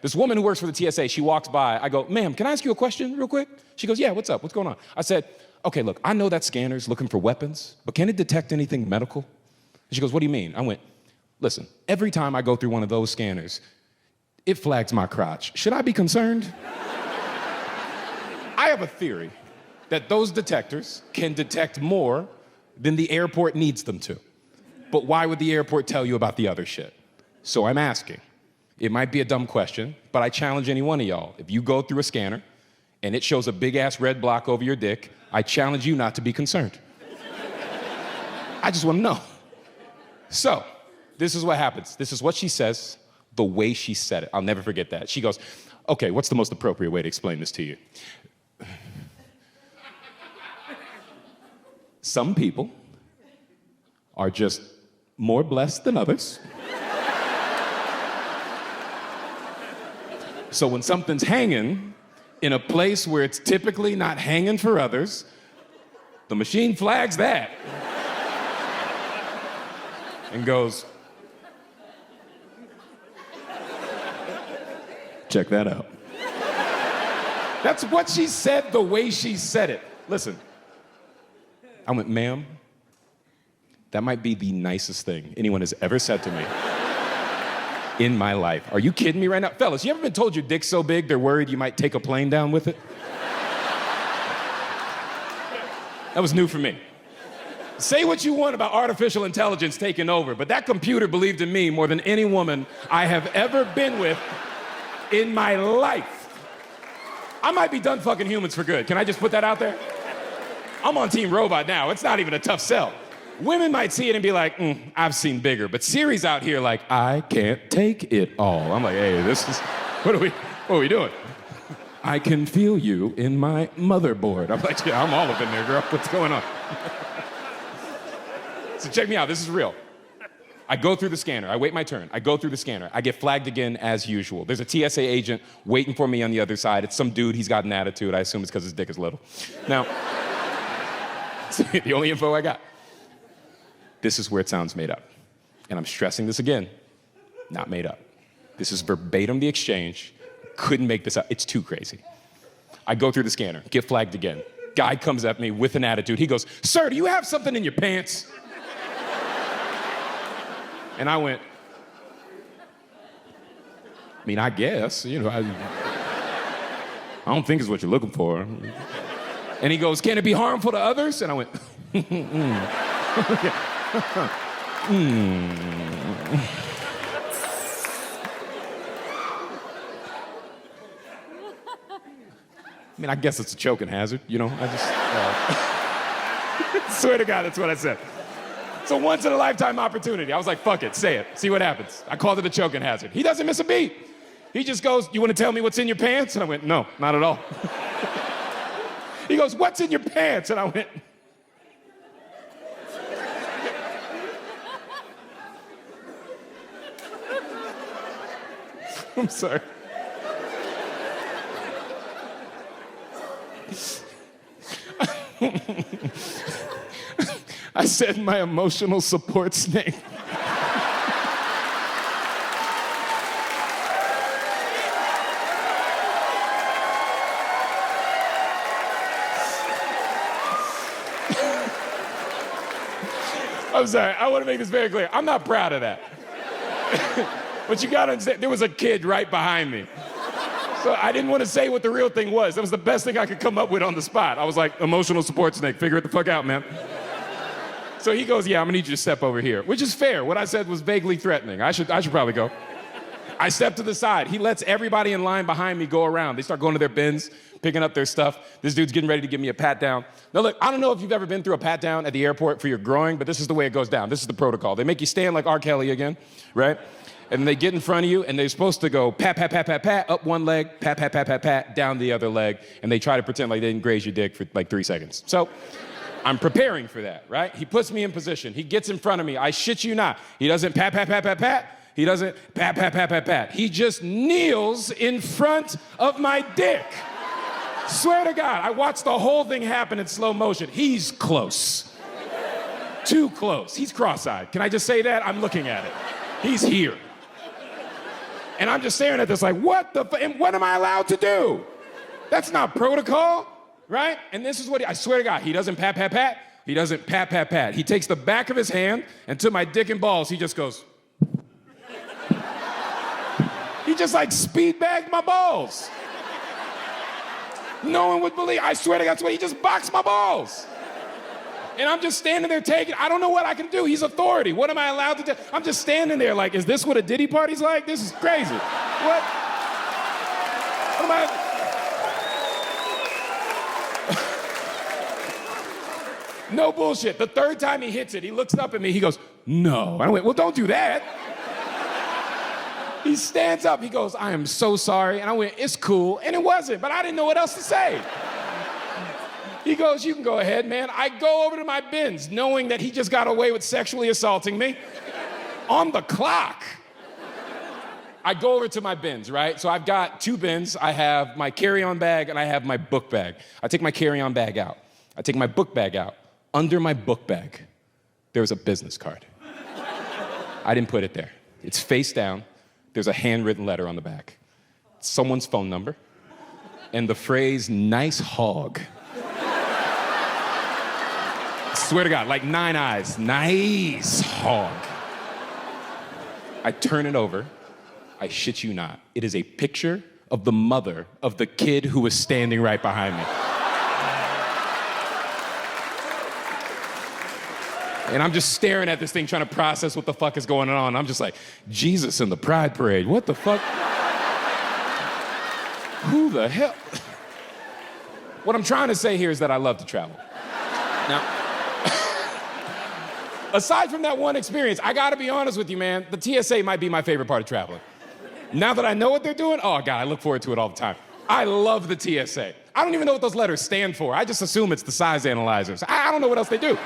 This woman who works for the TSA, she walks by. I go, ma'am, can I ask you a question real quick? She goes, yeah, what's up? What's going on? I said, okay, look, I know that scanner's looking for weapons, but can it detect anything medical? And she goes, what do you mean? I went, listen, every time I go through one of those scanners, it flags my crotch. Should I be concerned? I have a theory that those detectors can detect more than the airport needs them to. But why would the airport tell you about the other shit? So I'm asking. It might be a dumb question, but I challenge any one of y'all. If you go through a scanner and it shows a big-ass red block over your dick, I challenge you not to be concerned. I just want to know. So, this is what happens. This is what she says, the way she said it. I'll never forget that. She goes, okay, what's the most appropriate way to explain this to you? Some people are just more blessed than others. So when something's hanging in a place where it's typically not hanging for others, the machine flags that and goes, check that out. That's what she said, the way she said it. Listen, I went, ma'am, that might be the nicest thing anyone has ever said to me in my life. Are you kidding me right now? Fellas, you ever been told your dick's so big they're worried you might take a plane down with it? That was new for me. Say what you want about artificial intelligence taking over, but that computer believed in me more than any woman I have ever been with in my life. I might be done fucking humans for good. Can I just put that out there? I'm on Team Robot now. It's not even a tough sell. Women might see it and be like, I've seen bigger. But Siri's out here like, I can't take it all. I'm like, hey, what are we doing? I can feel you in my motherboard. I'm like, yeah, I'm all up in there, girl. What's going on? So check me out, this is real. I go through the scanner, I wait my turn. I go through the scanner, I get flagged again as usual. There's a TSA agent waiting for me on the other side. It's some dude, he's got an attitude. I assume it's because his dick is little. Now, it's the only info I got. This is where it sounds made up. And I'm stressing this again, not made up. This is verbatim the exchange. Couldn't make this up, it's too crazy. I go through the scanner, get flagged again. Guy comes at me with an attitude. He goes, sir, do you have something in your pants? And I went, I mean, I guess, you know, I don't think it's what you're looking for. And he goes, can it be harmful to others? And I went, I mean, I guess it's a choking hazard, you know? I just, swear to God, that's what I said. It's a once-in-a-lifetime opportunity. I was like, fuck it, say it, see what happens. I called it a choking hazard. He doesn't miss a beat. He just goes, you want to tell me what's in your pants? And I went, no, not at all. He goes, what's in your pants? And I went, I'm sorry. I said my emotional support snake. I'm sorry, I want to make this very clear. I'm not proud of that. But you gotta understand, there was a kid right behind me. So I didn't want to say what the real thing was. That was the best thing I could come up with on the spot. I was like, emotional support snake, figure it the fuck out, man. So he goes, yeah, I'm gonna need you to step over here, which is fair. What I said was vaguely threatening. I should probably go. I step to the side. He lets everybody in line behind me go around. They start going to their bins, picking up their stuff. This dude's getting ready to give me a pat down. Now look, I don't know if you've ever been through a pat down at the airport for your groin, but this is the way it goes down. This is the protocol. They make you stand like R. Kelly again, right? And they get in front of you, and they're supposed to go pat, pat, pat, pat, pat, up one leg, pat, pat, pat, pat, pat, down the other leg, and they try to pretend like they didn't graze your dick for like 3 seconds. So I'm preparing for that, right? He puts me in position. He gets in front of me. I shit you not. He doesn't pat, pat, pat, pat, pat. He doesn't pat, pat, pat, pat, pat. He just kneels in front of my dick. Swear to God, I watched the whole thing happen in slow motion. He's close. Too close. He's cross-eyed. Can I just say that? I'm looking at it. He's here. And I'm just staring at this like, and what am I allowed to do? That's not protocol, right? And this is what I swear to God, he doesn't pat, pat, pat. He doesn't pat, pat, pat. He takes the back of his hand and to my dick and balls, he just goes. He just like speed bagged my balls. No one would believe, I swear to God, that's what he just boxed my balls. And I'm just standing there taking, I don't know what I can do. He's authority. What am I allowed to do? I'm just standing there like, is this what a Diddy party's like? This is crazy. What am I? No bullshit. The third time he hits it, he looks up at me, he goes, no. I went, well, don't do that. He stands up, he goes, I am so sorry. And I went, it's cool. And it wasn't, but I didn't know what else to say. He goes, you can go ahead, man. I go over to my bins, knowing that he just got away with sexually assaulting me. On the clock. I go over to my bins, right? So I've got 2 bins. I have my carry-on bag and I have my book bag. I take my carry-on bag out. I take my book bag out. Under my book bag, there was a business card. I didn't put it there. It's face down. There's a handwritten letter on the back. Someone's phone number and the phrase, nice hog. Swear to God, like 9 eyes, nice hog. I turn it over, I shit you not. It is a picture of the mother of the kid who was standing right behind me. And I'm just staring at this thing trying to process what the fuck is going on. I'm just like, Jesus in the Pride Parade, what the fuck? Who the hell? What I'm trying to say here is that I love to travel. Now, aside from that one experience, I gotta be honest with you, man, the TSA might be my favorite part of traveling. Now that I know what they're doing, oh God, I look forward to it all the time. I love the TSA. I don't even know what those letters stand for. I just assume it's the size analyzers. I don't know what else they do.